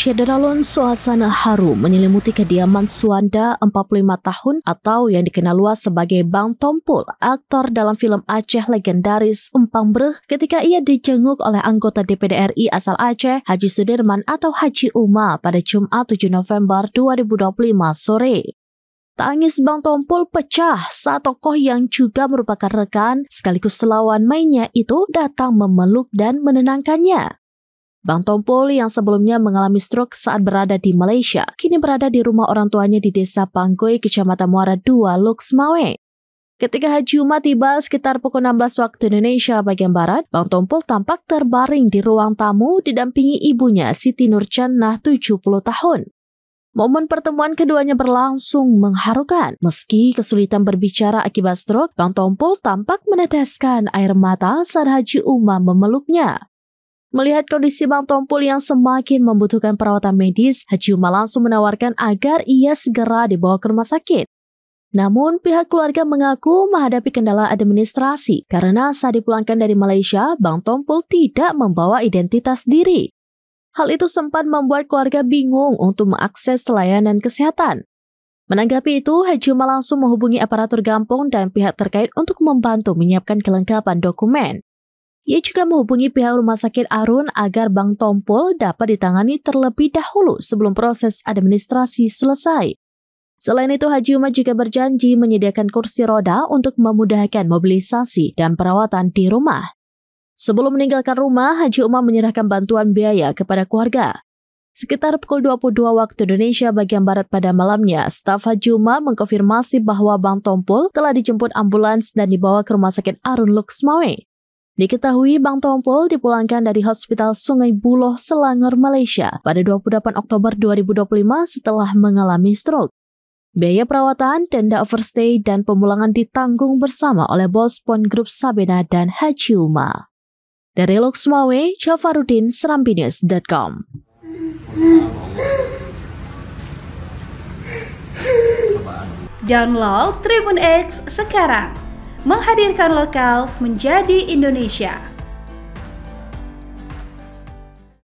Syederalun suasana haru menyelimuti kediaman Suanda, 45 tahun atau yang dikenal luas sebagai Bang Tompul, aktor dalam film Aceh legendaris Empang Breh, ketika ia dijenguk oleh anggota DPD RI asal Aceh, Haji Sudirman atau Haji Uma pada Jumat 7 November 2025 sore. Tangis Bang Tompul pecah saat tokoh yang juga merupakan rekan sekaligus lawan mainnya itu datang memeluk dan menenangkannya. Bang Tompul yang sebelumnya mengalami stroke saat berada di Malaysia, kini berada di rumah orang tuanya di Desa Panggoy, Kecamatan Muara II, Luxmawe. Ketika Haji Uma tiba sekitar pukul 16 waktu Indonesia bagian Barat, Bang Tompul tampak terbaring di ruang tamu didampingi ibunya Siti Nurjannah 70 tahun. Momen pertemuan keduanya berlangsung mengharukan. Meski kesulitan berbicara akibat stroke, Bang Tompul tampak meneteskan air mata saat Haji Uma memeluknya. Melihat kondisi Bang Tompul yang semakin membutuhkan perawatan medis, Haji Uma langsung menawarkan agar ia segera dibawa ke rumah sakit. Namun, pihak keluarga mengaku menghadapi kendala administrasi karena saat dipulangkan dari Malaysia, Bang Tompul tidak membawa identitas diri. Hal itu sempat membuat keluarga bingung untuk mengakses layanan kesehatan. Menanggapi itu, Haji Uma langsung menghubungi aparatur Gampong dan pihak terkait untuk membantu menyiapkan kelengkapan dokumen. Ia juga menghubungi pihak Rumah Sakit Arun agar Bang Tompul dapat ditangani terlebih dahulu sebelum proses administrasi selesai. Selain itu, Haji Uma juga berjanji menyediakan kursi roda untuk memudahkan mobilisasi dan perawatan di rumah. Sebelum meninggalkan rumah, Haji Uma menyerahkan bantuan biaya kepada keluarga. Sekitar pukul 22 waktu Indonesia bagian Barat pada malamnya, staf Haji Uma mengkonfirmasi bahwa Bang Tompul telah dijemput ambulans dan dibawa ke Rumah Sakit Arun Luxmawe. Diketahui Bang Tompul dipulangkan dari Hospital Sungai Buloh, Selangor, Malaysia pada 28 Oktober 2025 setelah mengalami stroke. Biaya perawatan, denda overstay, dan pemulangan ditanggung bersama oleh bos Pon Grup Sabena dan Haji Uma. Dari Luxmawe, Jafarudin, serambinews.com. Download Tribun X sekarang. Menghadirkan lokal menjadi Indonesia.